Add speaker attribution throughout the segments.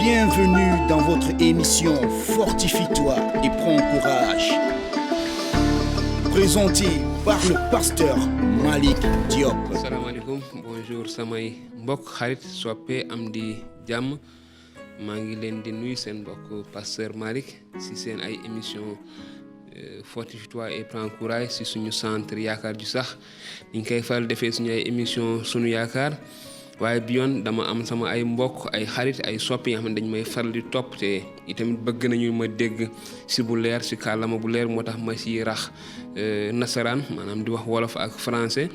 Speaker 1: Bienvenue dans votre émission Fortifie-toi et prends courage. Présenté par le pasteur Malik Diop.
Speaker 2: Assalamu alaikum, bonjour samay mbokk xarit soppe am di jàmm maa ngi leen di nuyu seen mbokk pasteur Malik si seen ay émission Fortifie-toi et prends courage si suñu centre yaakaar ju sax ñu koy faral defee suñu ay émission sunu yaakaar waaye bi yoon dama am sama ay mbokk ay xarit ay soppi yi nga xam ne dañ may faral di topp te itamit bëgg nañu ma dégg si bu leer si kàllaama bu leer moo tax ma si rax nasaraan maanaam di wax wolof ak français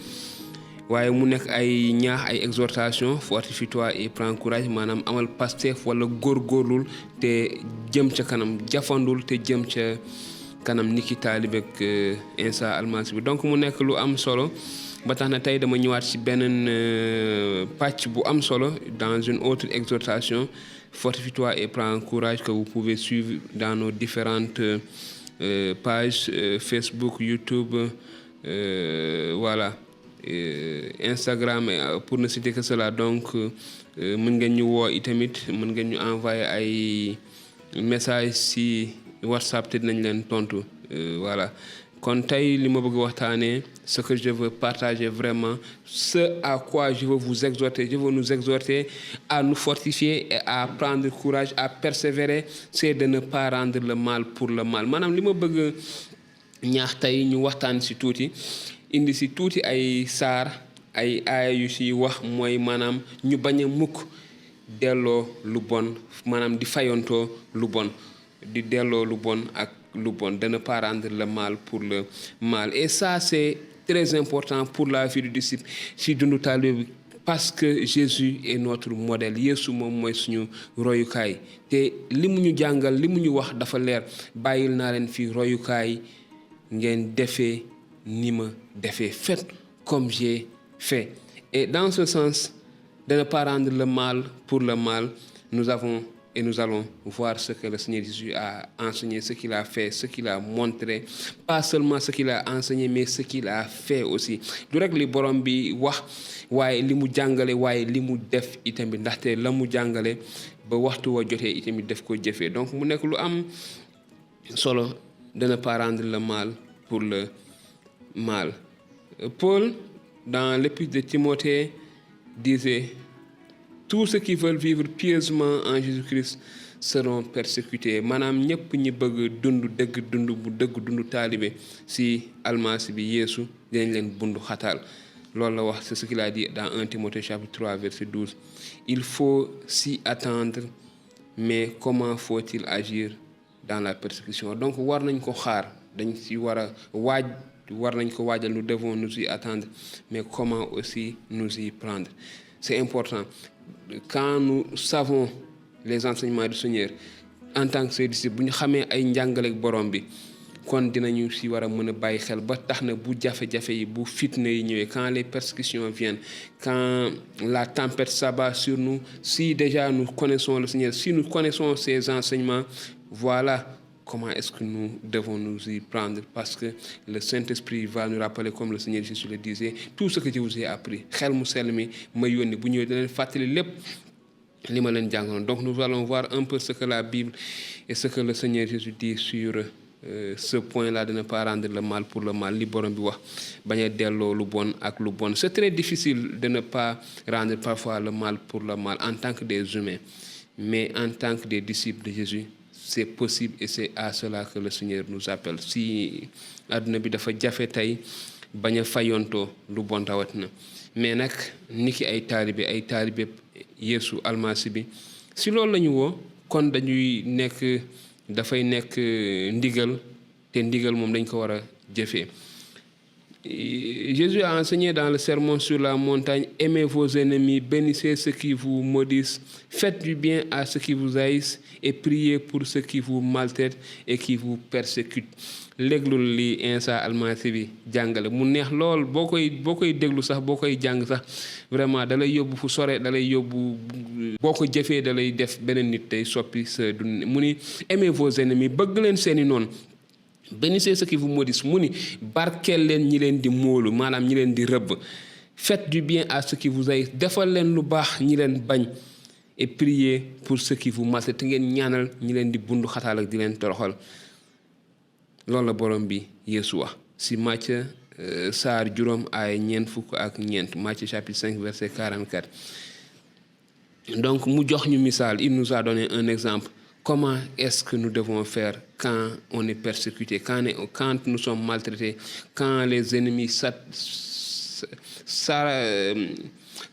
Speaker 2: waaye mu nekk ay ñaax ay exhortation fortifie-toi et prends courage maanaam amal Pastef wala góorgóorlul te jëm ca kanam jafandul te jëm ca kanam niki taalibe ak Insa Almasi bi donc mu nekk lu am solo ba tax na tey dama ñëwaat ci beneen pàcc bu am solo dans une autre exhortation fortifie-toi et prends courage que vous pouvez suivre dans nos différentes pages Facebook, YouTube, voilà, Instagram pour ne citer que cela. Donc mën ngeen ñu woo itamit mën ngeen ñu envoyer ay message ci WhatsApp te dinañ leen tontu voilà. Kon tey li ma bëgg waxtaanee ce que je veux partager vraiment, ce à quoi je veux vous exhorter, je veux nous exhorter à nous fortifier et à prendre courage, à persévérer, c'est de ne pas rendre le mal pour le mal. Maanaam li ma bëgg ñaax tey ñu waxtaan ci tuuti indi ci tuuti ay saar ay aaya yu ci wax mooy maanaam ñu bañ a mukk delloo lu bon maanaam di fayantoo lu bon di delloo lu bon ak lu bon, de ne pas rendre le mal pour le mal. Et ça, c'est très important pour la vie du disciple si dundu taalibe bi parce que Jésus est notre modèle. Yeesu moom mooy suñu royukaay te li mu ñu jàngal li mu ñu wax dafa leer bàyyil naa leen fi royukaay ngeen defee ni ma defee, faites comme j'ai fait. Et dans ce sens, de ne pas rendre le mal pour le mal, nous allons voir ce que le Seigneur Jésus a enseigné, ce qu'il a fait, ce qu'il a montré. Pas seulement ce qu'il a enseigné, mais ce qu'il a fait aussi. Du rek li borom bi wax waaye li mu jàngale waaye li mu def itamit ndaxte la mu jàngale ba waxtu wa jotee itamit def ko jëfee. Donc mu nekk lu am solo de ne pas rendre le mal pour le mal. Paul, dans l'épître de Timothée, disait: tous ceux qui veulent vivre pieusement en Jésus-Christ seront persécutés. Maanaam ñëpp ñi bëgg dund dëgg dund bu dëgg dund taalibe si almasi bi Yeesu dinañ leen bundu xataal. Loolu la wax, c'est ce qu'il a dit dans 1 Timothée chapitre 3 verset 12. Il faut s'y attendre, mais comment faut-il agir dans la persécution? Donc war nañ ko xaar dañ si war a war nañ ko waajal, nous devons nous y attendre, mais comment aussi nous y prendre? C'est important. Quand nous savons les enseignements du Seigneur en tant que ses disciples bu ñu xamee ay njàngaleek borom bi kon dinañu si war a mën a bàyyi xel ba tax na bu jafe-jafe yi bu fitna yi ñëwee, quand les persécutions viennent, quand la tempête s'abat sur nous, si déjà nous connaissons le Seigneur, si nous connaissons ses enseignements, voilà comment est-ce que nous devons nous y prendre, parce que le Saint-Esprit va nous rappeler, comme le Seigneur Jésus le disait, tout ce que je vous ai appris. Xel mu sell mi ma yónni bu ñëwee dina leen fàttali lépp li ma leen jàngaloon. Donc nous allons voir un peu ce que la Bible et ce que le Seigneur Jésus dit sur ce point-là de ne pas rendre le mal pour le mal, li borom bi wax bañ a delloo lu bon ak lu bon. C'est très difficile de ne pas rendre parfois le mal pour le mal en tant que des humains, mais en tant que des disciples de Jésus, c'est possible et c'est à cela que le Seigneur nous appelle. Si àdduna bi dafa jafe tey bañ a fayontoo lu bon rawat na, mais nag niki ay taalibe Yeesu Almasi bi si loolu la ñu woo kon dañuy nekk dafay nekk ndigal te ndigal moom dañ ko war a jëfee. Jésus a enseigné dans le sermon sur la montagne: aimez vos ennemis, bénissez ceux qui vous maudissent, faites du bien à ceux qui vous haïssent et priez pour ceux qui vous maltraitent et qui vous persécutent. Léglul li Insa Almasi bi jàngale mu neex lool boo koy déglu sax boo koy jàng sax vraiment da lay yóbbu fu sore, da lay yóbbu boo ko jëfee da lay def beneen nit tey soppi sa dund. Mu ni aimez vos ennemis, bëgg leen seeni noonu, bénissez ceux qui vous maudissent, mu ni barkeel leen ñi leen di móolu maanaam ñi leen di rëbb, faites du bien à ceux qui vous haïssent, defal leen lu baax ñi leen bañ, et priez pour ceux qui vous maltraitent te ngeen ñaanal ñi leen di bundu xataal ak di leen toroxal loolu la borom bi Yeesu wax si Matthieu saar juróom ay ñeent fukk ak ñeent Matthieu chapitre 5 verset 44 donc mu jox ñu misaal il nous a donné un exemple comment est-ce que nous devons faire quand on est persécuté quand nous sommes maltraités quand les ennemis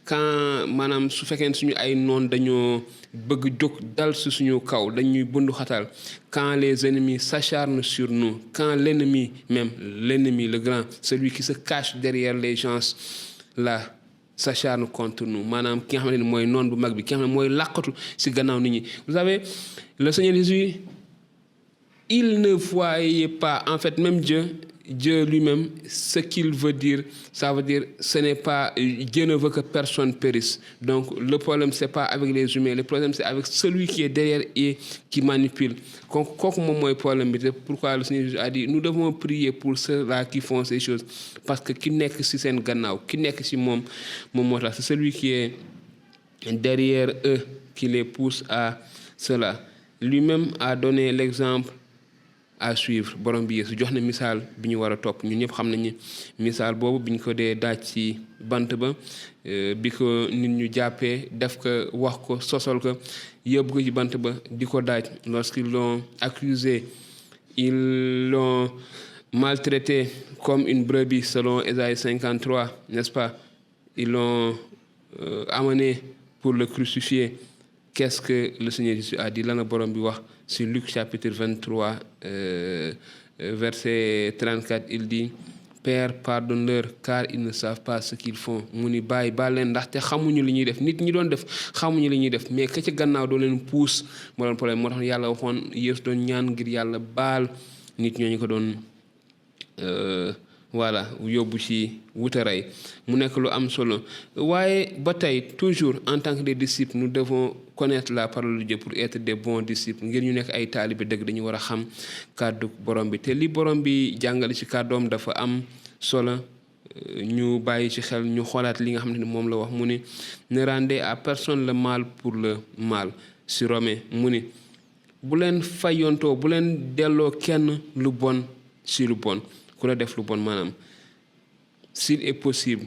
Speaker 2: quand maanaam su fekkee ne suñu ay noon dañoo bëgg jóg dal si suñu kaw dañuy bundu xatal quand les ennemis s'acharnent sur nous quand l'ennemi le grand celui qui se cache derrière les gens là s'acharne contre nous maanaam ki nga xamante ne mooy noon bu mag bi ki nga xam ne mooy làqatu si gannaaw nit ñi vous savez le Seigneur Jésus il ne voyait pas en fait même Dieu lui-même, ce qu'il veut dire, ça veut dire, ce n'est pas, Dieu ne veut que personne périsse. Donc, le problème, c'est pas avec les humains, le problème, c'est avec celui qui est derrière et qui manipule. Pourquoi le Seigneur a dit, nous devons prier pour ceux-là qui font ces choses. Parce que qui n'est que si c'est un gannaaw, qui n'est que si mon c'est celui qui est derrière eux qui les pousse à cela. Lui-même a donné l'exemple à suivre borom bi Yeesu jox na misaal bi ñu war a topp ñun ñëpp xam nañu misaal boobu bi ñu ko dee daaj ci bant ba bi ko nit ñu jàppee def ko wax ko sosol ko yóbbu ko ci bant ba di ko daaj lorsqu'ils l'ont accusé ils l'ont maltraité comme une brebis selon Ésaïe 53 n'est-ce pas ils l'ont amené pour le crucifier. Qu'est-ce que le Seigneur Jésus a dit lan la borom bi wax sur Luc chapitre 23 verset 34 il dit Père pardonne-leur car ils ne savent pas ce qu'ils font mu ni bàyyi baal leen ndaxte xamuñu li ñuy def nit ñi doon def xamuñu li ñuy def mais ka ca gannaaw doo leen puus moo doon problème moo tax yàlla waxoon Yeesu doon ñaan ngir yàlla baal nit ñooñu ko doon voilà yóbbu ci wutaray mu nekk lu am solo waaye ba tey toujours en tant que des disciples nous devons connaître la parole de Dieu pour être des bons disciples ngir ñu nekk ay taalibe dëgg dañu war a xam kàddu borom bi te li borom bi jàngale ci kàddoom dafa am solo ñu bàyyi ci xel ñu xoolaat li nga xam ne moom la wax mu ni ne rendez à personne le mal pour le mal ci Romain mu ni bu leen fayontoo bu leen delloo kenn lu bon ci lu bon ku la def lu bon maanaam s'il est possible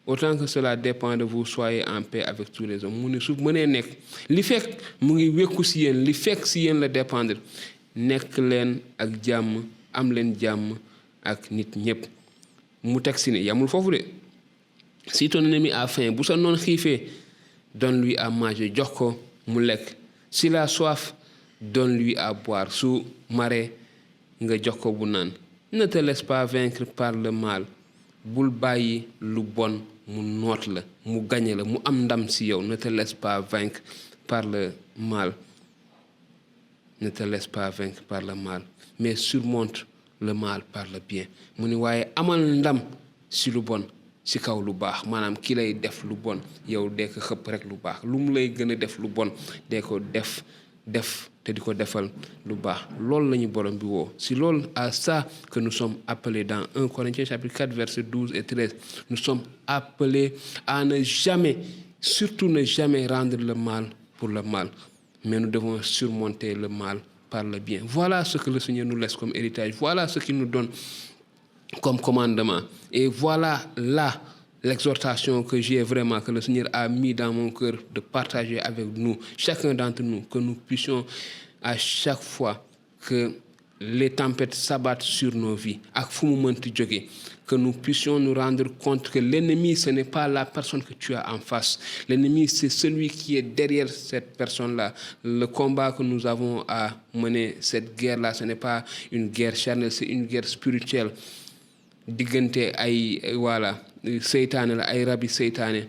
Speaker 2: autant que cela dépend de vous soyez en paix avec tous les hommes mu ne su mënee nekk li fekk mu ngi wekku si yéen li fekk si yéen la dépendre nekk leen ak jàmm am leen jàmm ak nit ñëpp mu teg si ne yamul foofu de si ton ennemi a faim bu sa noon xiifee donne-lui à manger jox ko mu lekk s'il a soif donne-lui à boire su maree nga jox ko bu naan ne te laisse pas vaincre par le mal bul bàyyi lu bon mu noot la mu gañe la mu am ndam si yow ne te laisse pas vaincre par le mal ne te laisse pas vaincre par le mal mais surmonte le mal par le bien mu ni waaye amal ndam si lu bon si kaw lu baax maanaam ki lay def lu bon yow dee ko xëpp rek lu baax lu mu lay gën a def lu bon dee ko def te di ko defal lu baax loolu la ñu borom bi woo si loolu à ça que nous sommes appelés dans 1 Corinthiens chapitre 4 versets 12 et 13 nous sommes appelés à ne jamais surtout ne jamais rendre le mal pour le mal mais nous devons surmonter le mal par le bien. Voilà ce que le Seigneur nous laisse comme héritage, voilà ce qu'il nous donne comme commandement et voilà là l'exhortation que j'ai vraiment, que le Seigneur a mis dans mon cœur de partager avec nous, chacun d'entre nous, que nous puissions à chaque fois que les tempêtes s'abattent sur nos vies, que nous puissions nous rendre compte que l'ennemi, ce n'est pas la personne que tu as en face. L'ennemi, c'est celui qui est derrière cette personne-là. Le combat que nous avons à mener, cette guerre-là, ce n'est pas une guerre charnelle, c'est une guerre spirituelle. Diggante ay voilà seytaane la ay rabi seytaane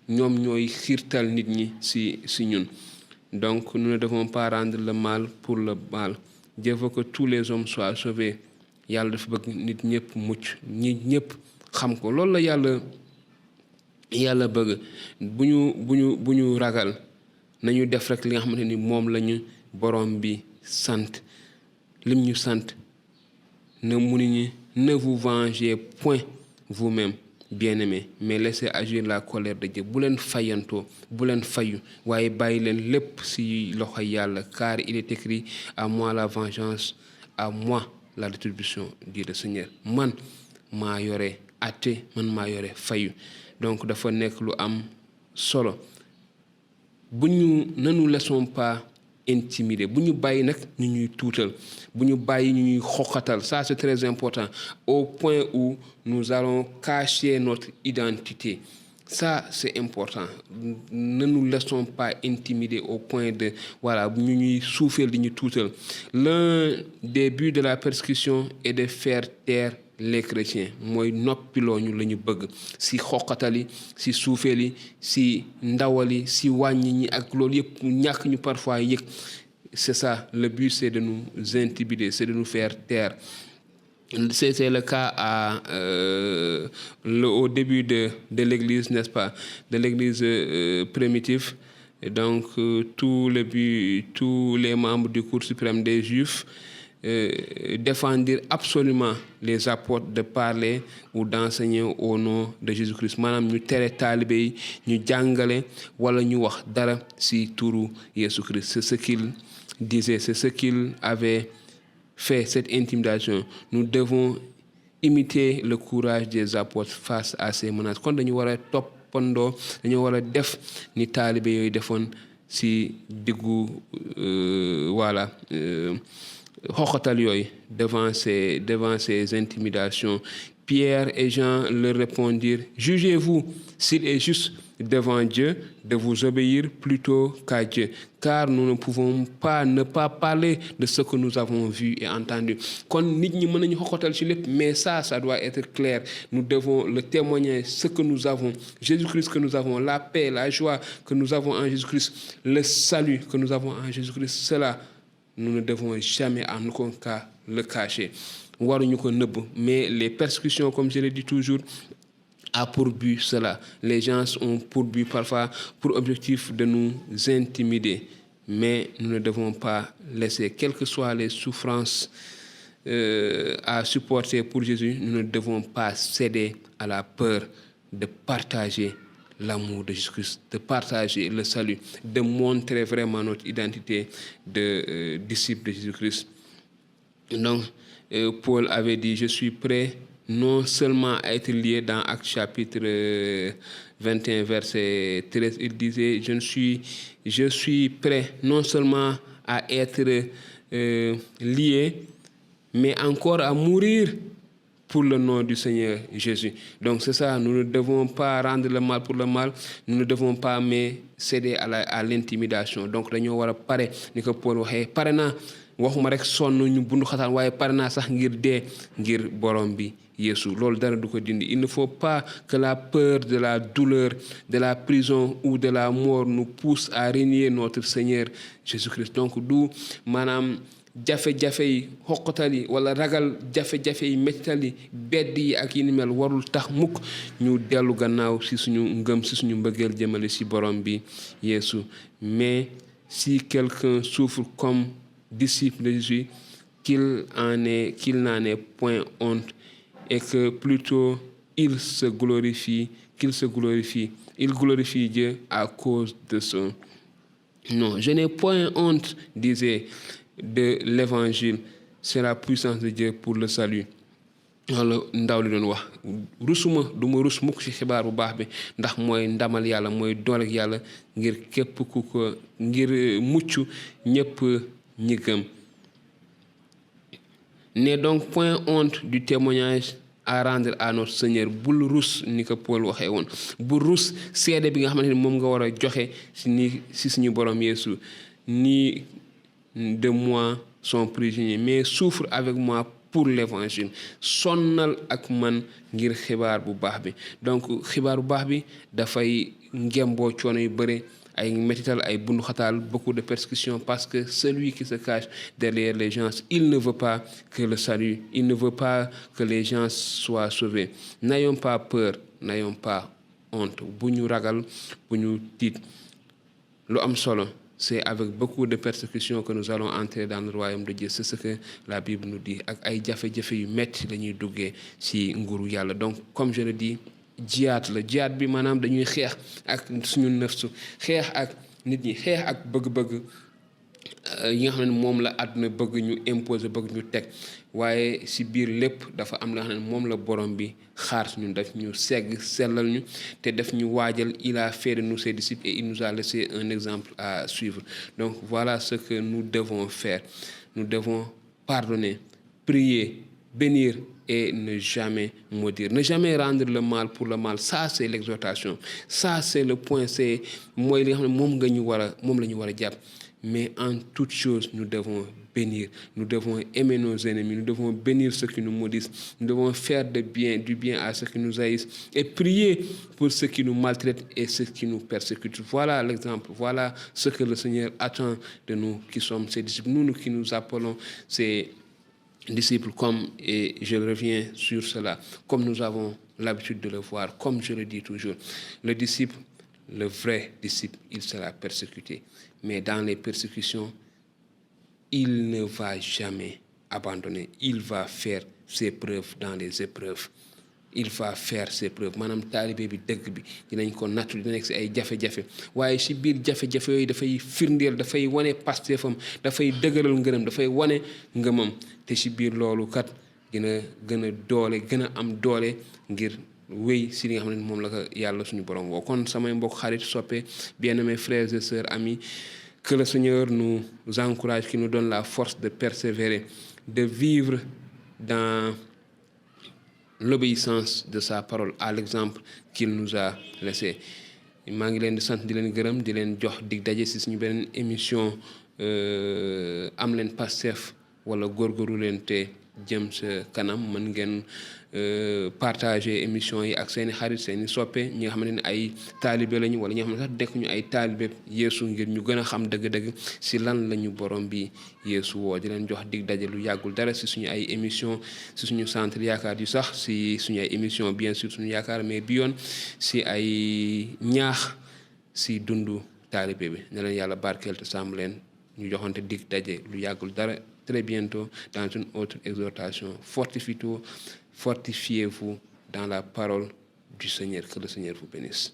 Speaker 2: ñoom ñooy xiirtal nit ñi si ñun donc nous ne devons pas rendre le mal pour le mal. Dieu veut que tous les hommes soient sauvés. Yàlla dafa bëgg nit ñëpp mucc ñi ñëpp xam ko loolu la yàlla bëgg bu ñu ragal nañu def rek li nga xamante ni moom lañu borom bi sant lim ñu sant ne mu ni ne vous vengez point vous-même bien-aimés, mais laissez agir la colère de Dieu. Bu leen fayantoo, bu leen fayu, waaye bàyyi leen lépp ci loxo Yàlla, car il est écrit: à moi la vengeance, à moi la rétribution, dit le Seigneur. Man maa yore àtte, man maa yore fayu. Donc dafa nekk lu am solo. Ne nous laissons pas intimider, bu ñu bàyyi nag ñu ñuy tuutal, bu ñu bàyyi ñu ñuy xoqatal. Ça c'est très important, au point où nous allons cacher notre identité. Ça c'est important. Ne nous laissons pas intimider au point de ñu ñuy suufeel di ñu tuutal. L'un des buts de la persécution est de faire taire les chrétiens. Mooy noppiloo ñu la ñu bëgg si xoqatali, si suufeeli, si ndawali, si wàññi ñi ak loolu yëpp ñàkk ñu parfois yëg. C'est ça, le but c'est de nous intimider, c'est de nous faire taire. C'était le cas au début de l'église, n'est-ce pas, de l'église primitive. Et donc tous les membres du cour suprême des Juifs défendirent absolument les apôtres de parler ou d'enseigner au nom de Jésus-Christ. Maanaam ñu tere taalibe yi ñu jàngale wala ñu wax dara ci turu Jésus-Christ. C'est ce qu'il disait, c'est ce qu'il avait fait, cette intimidation. Nous devons imiter le courage des apôtres face à ces menaces. Kon dañu war a toppandoo, dañu war a def ni taalibe yooyu defoon ci diggu xoxatal yooyu devant ces intimidations. Pierre et Jean leur répondirent: jugez-vous s'il est juste devant Dieu de vous obéir plutôt qu'à Dieu, car nous ne pouvons pas ne pas parler de ce que nous avons vu et entendu. Kon nit ñi mën nañu xoxatal ci lépp, mais ça doit être clair. Nous devons le témoigner, ce que nous avons, Jésus-Christ que nous avons, la paix, la joie que nous avons en Jésus-Christ, le salut que nous avons en Jésus-Christ. Cela, nous ne devons jamais en aucun cas le cacher. Waruñu ko nëbb. Mais les persécutions, comme je le dis toujours, a pour but cela. Les gens ont pour but parfois, pour objectif de nous intimider. Mais nous ne devons pas laisser, quelles que soient les souffrances à supporter pour Jésus, nous ne devons pas céder à la peur de partager l'amour de Jésus-Christ, de partager le salut, de montrer vraiment notre identité de disciple de Jésus-Christ. Donc, Paul avait dit: je suis prêt non seulement à être lié, dans Actes chapitre 21 verset 13, il disait: je suis prêt non seulement à être lié, mais encore à mourir pour le nom du Seigneur Jésus. Donc c'est ça, nous ne devons pas rendre le mal pour le mal, nous ne devons pas mais céder à l'intimidation. Donc dañoo war a pare ni ko Paul waxee, pare naa waxuma rek sonn ñu bundu xataan, waaye pare naa sax ngir dee ngir borom bi Yeesu. Loolu dara du ko dindi. Il ne faut pas que la peur de la douleur, de la prison ou de la mort nous pousse à renier notre Seigneur Jésus-Christ. Donc du maanaam jafe-jafe yi, xoqatal yi, wala ragal jafe-jafe yi, mettital yi, bedd yi ak yi ni mel warul tax mukk ñu dellu gannaaw ci suñu ngëm, ci suñu mbëggeel jëmale ci borom bi Yeesu. Mais si quelqu'un souffre comme disciple de Jésus, qu'il n'en ait point honte, et que plutôt il glorifie Dieu à cause de son nom. Je n'ai point honte, disait, de l'évangile, c'est la puissance de Dieu pour le salut. wala ndaw li doon wax, rusuma du ma rus mukk ci xibaar bu baax bi, ndax mooy ndamal yàlla, mooy dooleeg yàlla ngir képp ku ko ngir mucc ñépp ñi gëm. N'aie donc point honte du témoignage à rendre à notre Seigneur. Bul rus ni ko Paul waxee woon, bul rus seede bi nga xamante ni moom nga war a joxe ci suñu borom Yeesu. Ni de moi son prisonnier, mais souffre avec moi pour l'évangile. Sonnal ak man ngir xibaar bu baax bi. Donc xibaar bu baax bi dafay ngemboo coono yu bëre, ay métital, ay bundu xataal, beaucoup de persécutions, parce que celui qui se cache derrière les gens, il ne veut pas que le salut, il ne veut pas que les gens soient sauvés. N'ayons pas peur, n'ayons pas honte. Bu ñu ragal, bu ñu tiit. Lu am solo, c'est avec beaucoup de persécutions que nous allons entrer dans le royaume de Dieu. C'est ce que la Bible nous dit. Ak ay jafe-jafe yu metti lañuy duggee ci nguuru Yàlla. Donc comme je le dis, jihaad la jihaad bi maanaam dañuy xeex ak suñu nafsu xeex ak nit ñi xeex ak bëgg-bëgg yi nga xam ne moom la àdduna bëgg ñu imposer bëgg ñu teg waaye si biir lépp dafa am la xam ne moom la borom bi xaar suñu daf ñu segg sellal ñu te daf ñu waajal il a fait de nous ses disciples et il nous a laissé un exemple à suivre. Donc voilà ce que nous devons faire. Nous devons pardonner, prier, bénir et ne jamais maudire. Ne jamais rendre le mal pour le mal. Ça, c'est l'exhortation. Ça, c'est le point. C'est moi, li nga xam ne moom la ñu war a jàpp. Mais en toute chose, nous devons bénir. Nous devons aimer nos ennemis. Nous devons bénir ceux qui nous maudissent. Nous devons faire du bien à ceux qui nous haïssent. Et prier pour ceux qui nous maltraitent et ceux qui nous persécutent. Voilà l'exemple. Voilà ce que le Seigneur attend de nous qui sommes ses disciples. Nous qui nous appelons ses disciples et je reviens sur cela, comme nous avons l'habitude de le voir, comme je le dis toujours. Le disciple, le vrai disciple, il sera persécuté. Mais dans les persécutions, il ne va jamais abandonner. Il va faire ses preuves dans les épreuves. Il va faire ses preuves maanaam taalibe bi dëgg bi dinañ ko nattu dina nekk si ay jafe-jafe waaye si biir jafe-jafe yooyu dafay firndeel dafay wane pasteefam dafay dëgëral ngërëm dafay wane ngëmam te si biir loolu kat dina gën a doole gën a am doole ngir wéy si li nga xam ne moom la ko yàlla suñu borom woo kon samay mbokk xarit soppe bien-aimés frères et sœurs amis que le Seigneur nous encourage qu'il nous donne la force de persévérer de vivre dans l'obéissance de sa parole à l'exemple qu'il nous a laissé. maa ngi leen di sant di leen gërëm di leen jox dig daje si suñu beneen émission am leen Pastef wala góorgóorlu leen te jëm sa kanam mën ngeen partager émission yi ak seeni xarit seeni soppe ñi nga xamante ne ay taalibe lañu wala ñi nga xam ne sax dekk ñu ay taalibe Yeesu ngir ñu gën a xam dëgg-dëgg si lan lañu borom bi Yeesu woo di leen jox dig daje lu yàggul dara si suñu ay émission si suñu centre yaakaar yu sax si suñu ay émission bien sûr suñu yaakaar mais bi yoon si ay ñaax si dundu taalibe bi ne leen yàlla barkeel te sàmm leen ñu joxante dig daje lu yàggul dara très bientôt dans une autre exhortation. Fortifiez-vous dans la parole du Seigneur. Que le Seigneur vous bénisse.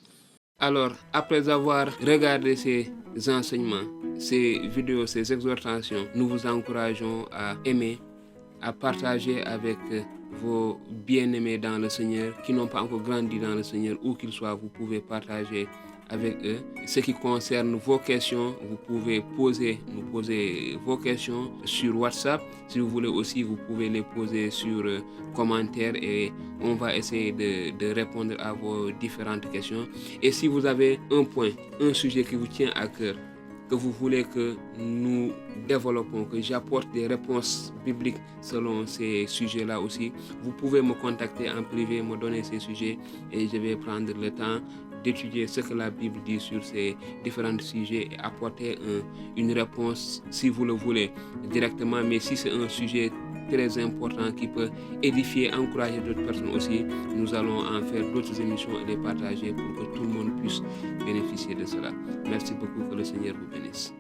Speaker 2: Alors, après avoir regardé ces enseignements, ces vidéos, ces exhortations, nous vous encourageons à aimer, à partager avec vos bien-aimés dans le Seigneur qui n'ont pas encore grandi dans le Seigneur, où qu'ils soient, vous pouvez partager avec eux. Ce qui concerne vos questions, vous pouvez nous poser vos questions sur WhatsApp. Si vous voulez aussi, vous pouvez les poser sur commentaires et on va essayer de répondre à vos différentes questions. Et si vous avez un sujet qui vous tient à cœur, que vous voulez que nous développons, que j'apporte des réponses bibliques selon ces sujets-là aussi, vous pouvez me contacter en privé, me donner ces sujets et je vais prendre le temps d'étudier ce que la Bible dit sur ces différents sujets et apporter une réponse si vous le voulez directement. Mais si c'est un sujet très important qui peut édifier, encourager d'autres personnes aussi, nous allons en faire d'autres émissions et les partager pour que tout le monde puisse bénéficier de cela. Merci beaucoup, que le Seigneur vous bénisse.